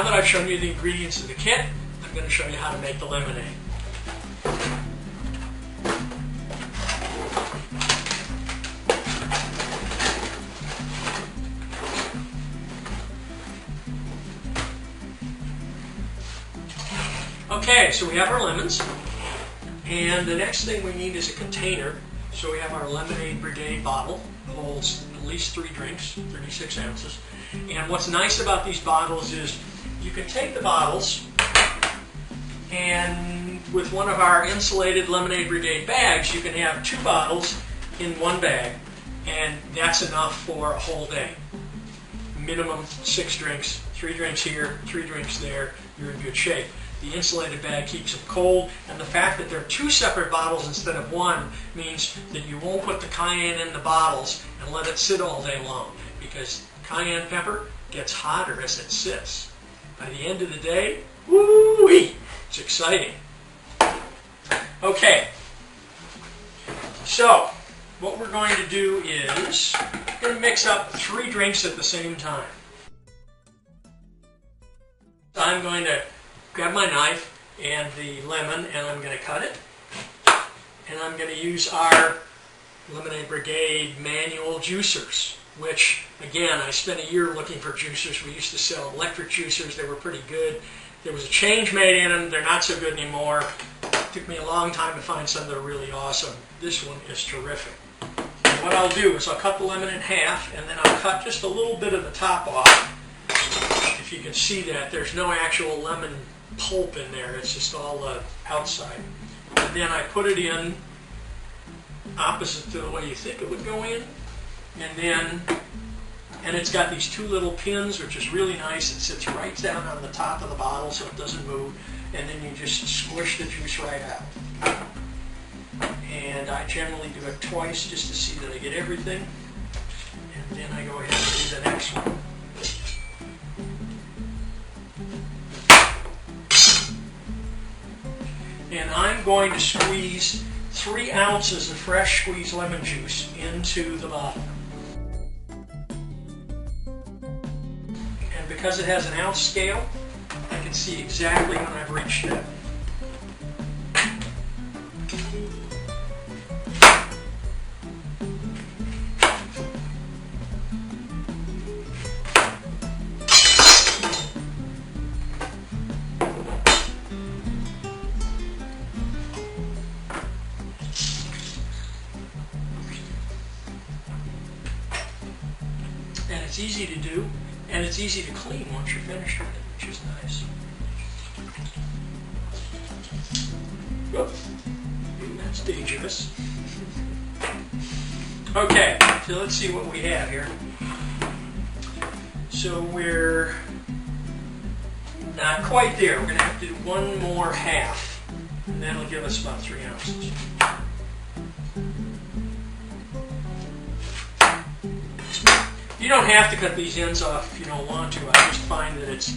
now that I've shown you the ingredients of the kit, I'm going to show you how to make the lemonade. Okay, so we have our lemons, and the next thing we need is a container. So we have our Lemonade Brigade bottle, holds at least 3 drinks, 36 ounces. And what's nice about these bottles is you can take the bottles and with one of our insulated Lemonade Brigade bags, you can have 2 bottles in one bag, and that's enough for a whole day. Minimum 6 drinks, 3 drinks here, 3 drinks there, you're in good shape. The insulated bag keeps them cold, and the fact that they're 2 separate bottles instead of 1 means that you won't put the cayenne in the bottles and let it sit all day long, because cayenne pepper gets hotter as it sits. By the end of the day, woo-wee, it's exciting. Okay, so what we're going to do is we're going to mix up 3 drinks at the same time. I'm going to grab my knife and the lemon, and I'm going to cut it. And I'm going to use our Lemonade Brigade manual juicers, which, again, I spent a year looking for juicers. We used to sell electric juicers. They were pretty good. There was a change made in them. They're not so good anymore. It took me a long time to find some that are really awesome. This one is terrific. And what I'll do is I'll cut the lemon in half, and then I'll cut just a little bit of the top off. If you can see that, there's no actual lemon pulp in there, it's just all the outside. And then I put it in opposite to the way you think it would go in, and it's got these 2 little pins, which is really nice. It sits right down on the top of the bottle so it doesn't move, and then you just squish the juice right out. And I generally do it twice just to see that I get everything, and then I go ahead and do the next one. And I'm going to squeeze 3 ounces of fresh squeezed lemon juice into the bottle. And because it has an ounce scale, I can see exactly when I've reached it. And it's easy to do, and it's easy to clean once you're finished with it, which is nice. Whoops. That's dangerous. Okay, so let's see what we have here. So we're not quite there. We're going to have to do 1 more half, and that'll give us about 3 ounces. You don't have to cut these ends off if you don't want to. I just find that it's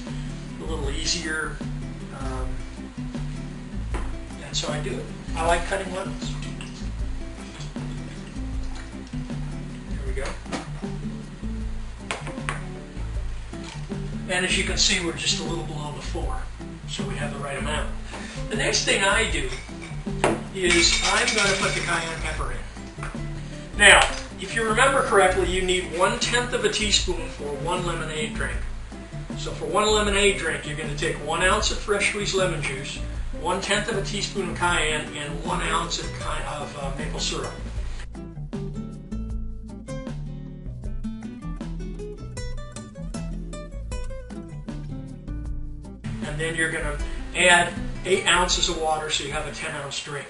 a little easier, and so I do it. I like cutting lemons. There we go. And as you can see, we're just a little below the 4, so we have the right amount. The next thing I do is I'm going to put the cayenne pepper in. Now, if you remember correctly, you need 1/10 of a teaspoon for 1 lemonade drink. So for 1 lemonade drink, you're going to take 1 ounce of fresh squeezed lemon juice, 1/10 of a teaspoon of cayenne, and 1 ounce of maple syrup. And then you're going to add 8 ounces of water, so you have a 10-ounce drink.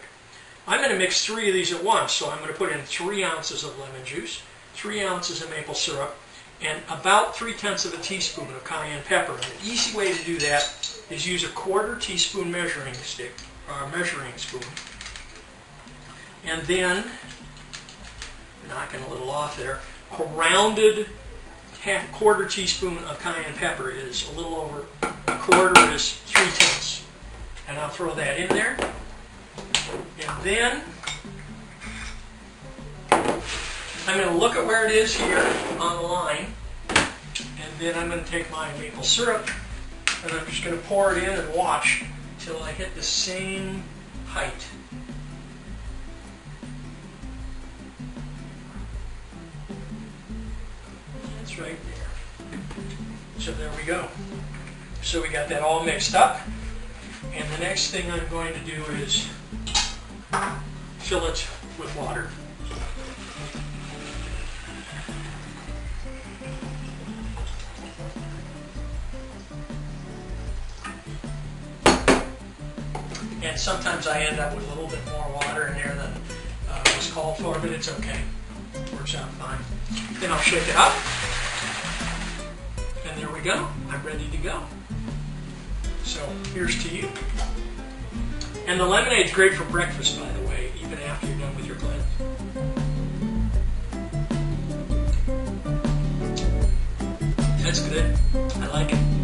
I'm going to mix 3 of these at once, so I'm going to put in 3 ounces of lemon juice, 3 ounces of maple syrup, and about 3/10 of a teaspoon of cayenne pepper. And the easy way to do that is use a 1/4 teaspoon measuring stick, or measuring spoon. And then, knocking a little off there, a rounded 1/4 teaspoon of cayenne pepper is a little over, a 1/4 is 3/10. And I'll throw that in there. And then I'm going to look at where it is here on the line, and then I'm going to take my maple syrup And I'm just going to pour it in and watch till I hit the same height. That's right there. So there we go. So we got that all mixed up. And the next thing I'm going to do is fill it with water. And sometimes I end up with a little bit more water in there than was called for, but it's okay. Works out fine. Then I'll shake it up. And there we go. I'm ready to go. So here's to you. And the lemonade's great for breakfast, by the way, even after you're done with your cleanse. That's good. I like it.